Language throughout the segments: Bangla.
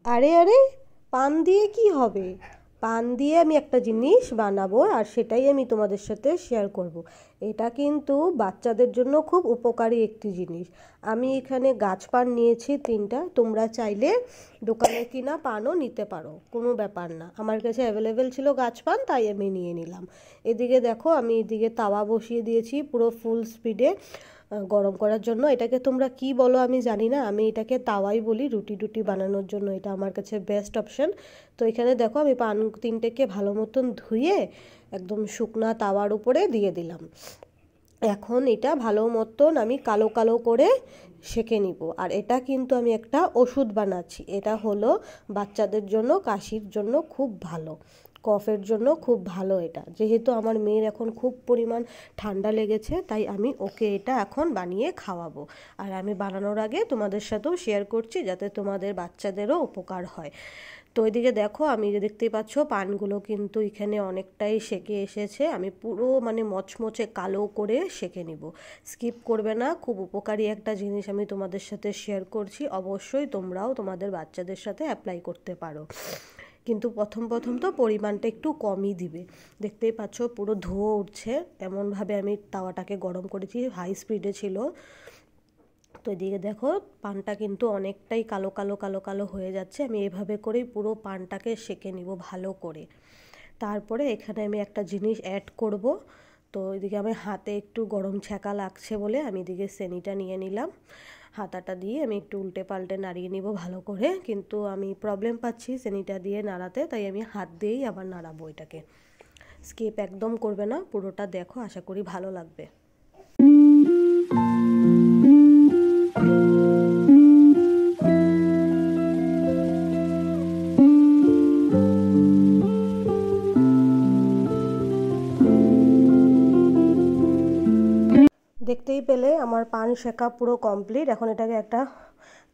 আরে আরে, পান দিয়ে কি হবে? পান দিয়ে আমি একটা জিনিস বানাবো আর সেটাই আমি তোমাদের সাথে শেয়ার করব। এটা কিন্তু বাচ্চাদের জন্য খুব উপকারী একটি জিনিস। আমি এখানে গাছ পান নিয়েছি 3টা। তোমরা চাইলে দোকানে কিনা পানও নিতে পারো, কোনো ব্যাপার না। আমার কাছে অ্যাভেলেবেল ছিল গাছ পান, তাই আমি নিয়ে নিলাম। এদিকে দেখো, আমি এদিকে তাওয়া বসিয়ে দিয়েছি পুরো ফুল স্পিডে গরম করার জন্য। এটাকে তোমরা কি বলো আমি জানি না, আমি এটাকে তাওয়াই বলি। রুটি টুটি বানানোর জন্য এটা আমার কাছে বেস্ট অপশন। তো এখানে দেখো, আমি পান 3টেকে ভালো মতন ধুয়ে একদম শুকনা তাওয়ার উপরে দিয়ে দিলাম। এখন এটা ভালো মতন আমি কালো কালো করে সেঁকে নিব। আর এটা কিন্তু আমি একটা ওষুধ বানাচ্ছি। এটা হলো বাচ্চাদের জন্য, কাশির জন্য খুব ভালো, কফের জন্য খুব ভালো। এটা যেহেতু আমার মেয়ের এখন খুব পরিমাণ ঠান্ডা লেগেছে, তাই আমি ওকে এটা এখন বানিয়ে খাওয়াবো। আর আমি বানানোর আগে তোমাদের সাথেও শেয়ার করছি, যাতে তোমাদের বাচ্চাদেরও উপকার হয়। তো এদিকে দেখো, আমি যে দেখতেই পাচ্ছ পানগুলো কিন্তু এখানে অনেকটাই সেকে এসেছে। আমি পুরো মানে মচমচে কালো করে সেকে নিব। স্কিপ করবে না, খুব উপকারী একটা জিনিস আমি তোমাদের সাথে শেয়ার করছি। অবশ্যই তোমরাও তোমাদের বাচ্চাদের সাথে অ্যাপ্লাই করতে পারো, কিন্তু প্রথম প্রথম তো পরিমাণটা একটু কমই দিবে। দেখতেই পাচ্ছ পুরো ধোঁয়া উঠছে, এমনভাবে আমি তাওয়াটাকে গরম করেছি, হাই স্পিডে ছিল। তো এদিকে দেখো, পানটা কিন্তু অনেকটাই কালো কালো কালো কালো হয়ে যাচ্ছে। আমি এভাবে করেই পুরো পানটাকে সেঁকে নিব ভালো করে। তারপরে এখানে আমি একটা জিনিস অ্যাড করব। তো এদিকে আমি হাতে একটু গরম ছ্যাঁকা লাগছে বলে আমি এদিকে সেনিটা নিয়ে নিলাম। হাতাটা দিয়ে আমি একটু উল্টে পাল্টে নাড়িয়ে নিব ভালো করে, কিন্তু আমি প্রবলেম পাচ্ছি সেনিটা দিয়ে নাড়াতে, তাই আমি হাত দিয়েই আবার নাড়াবো এটাকে। স্কিপ একদম করবে না, পুরোটা দেখো, আশা করি ভালো লাগবে। দেখতেই পেলে আমার পান শেখা পুরো কমপ্লিট। এখন এটাকে একটা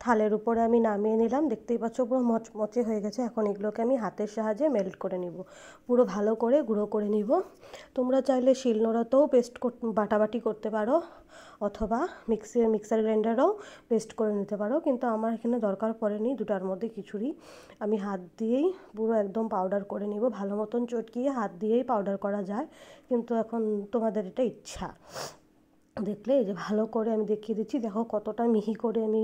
থালের উপরে আমি নামিয়ে নিলাম। দেখতেই পাচ্ছ পুরো মচমচে হয়ে গেছে। এখন এগুলোকে আমি হাতের সাহায্যে মেল্ট করে নিব, পুরো ভালো করে গুঁড়ো করে নিব। তোমরা চাইলে শিলনোড়াতেও বাটাবাটি করতে পারো, অথবা মিক্সার গ্রাইন্ডারেও পেস্ট করে নিতে পারো, কিন্তু আমার এখানে দরকার পড়েনি দুটার মধ্যে কিছুরই। আমি হাত দিয়েই পুরো একদম পাউডার করে নিব, ভালো মতন চটকিয়ে হাত দিয়েই পাউডার করা যায়, কিন্তু এখন তোমাদের এটা ইচ্ছা। দেখলে এই যে ভালো করে আমি দেখিয়ে দিচ্ছি, দেখো কতটা মিহি করে আমি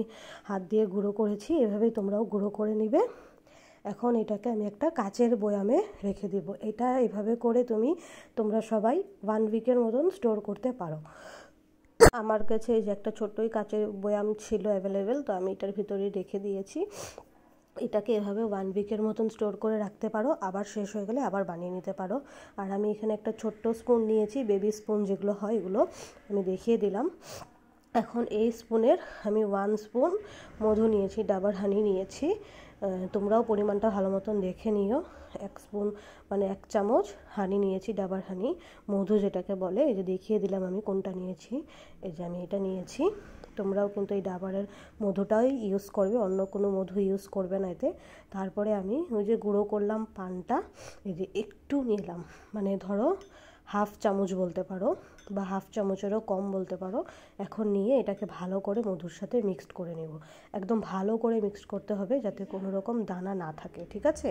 হাত দিয়ে গুঁড়ো করেছি। এভাবেই তোমরাও গুঁড়ো করে নিবে। এখন এটাকে আমি একটা কাচের বয়ামে রেখে দিব। এটা এভাবে করে তোমরা সবাই 1 উইকের মতন স্টোর করতে পারো। আমার কাছে এই যে একটা ছোট্টই কাচের বয়াম ছিল অ্যাভেলেবেল, তো আমি এটার ভিতরেই রেখে দিয়েছি। এটাকে এভাবে 1 উইকের মতন স্টোর করে রাখতে পারো, আবার শেষ হয়ে গেলে আবার বানিয়ে নিতে পারো। আর আমি এখানে একটা ছোট্ট স্পুন নিয়েছি, বেবি স্পুন যেগুলো হয়, এগুলো আমি দেখিয়ে দিলাম। এখন এই স্পুনের আমি 1 স্পুন মধু নিয়েছি, ডাবার হানি নিয়েছি। তোমরাও পরিমাণটা ভালো মতন দেখে নিও। 1 স্পুন মানে 1 চামচ হানি নিয়েছি, ডাবার হানি, মধু যেটাকে বলে। এই যে দেখিয়ে দিলাম আমি কোনটা নিয়েছি, এই যে আমি এটা নিয়েছি। তোমরাও কিন্তু এই ডাবারের মধুটাই ইউজ করবে, অন্য কোনো মধু ইউজ করবে না এতে। তারপরে আমি ওই যে গুঁড়ো করলাম পানটা, এই যে একটু নিলাম, মানে ধরো 1/2 চামচ বলতে পারো, বা 1/2 চামচেরও কম বলতে পারো। এখন নিয়ে এটাকে ভালো করে মধুর সাথে মিক্সড করে নেব। একদম ভালো করে মিক্সড করতে হবে, যাতে কোনো রকম দানা না থাকে, ঠিক আছে?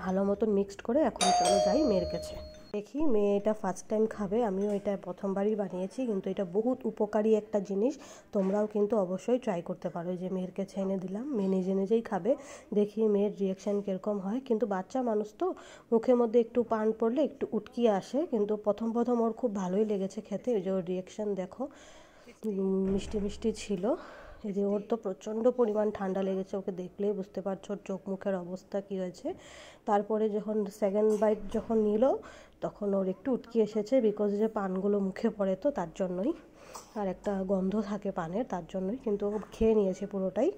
ভালো মতন মিক্সড করে এখন চলে যাই মেয়ের কাছে। দেখি মেয়ে এটা ফার্স্ট টাইম খাবে, আমিও এটা প্রথমবারই বানিয়েছি, কিন্তু এটা বহুত উপকারী একটা জিনিস। তোমরাও কিন্তু অবশ্যই ট্রাই করতে পারো। যে মেয়ের কাছে এনে দিলাম, মেয়ে নিজে নিজেই খাবে, দেখি মেয়ের রিয়াকশান কীরকম হয়। কিন্তু বাচ্চা মানুষ তো, মুখের মধ্যে একটু পান পড়লে একটু উটকিয়ে আসে, কিন্তু প্রথম প্রথম ওর খুব ভালোই লেগেছে খেতে। ওই যে ওর রিয়াকশান দেখো, মিষ্টি মিষ্টি ছিল। এই যে ওর তো প্রচণ্ড পরিমাণ ঠান্ডা লেগেছে, ওকে দেখলেই বুঝতে পারছো ওর চোখ মুখের অবস্থা কী হয়েছে। তারপরে যখন সেকেন্ড বাইট যখন নিল, তখন ওর একটু উটকি এসেছে, বিকজ যে পানগুলো মুখে পড়ে তো তার জন্যই, আর একটা গন্ধ থাকে পানের, তার জন্যই। কিন্তু ও খেয়ে নিয়েছে পুরোটাই।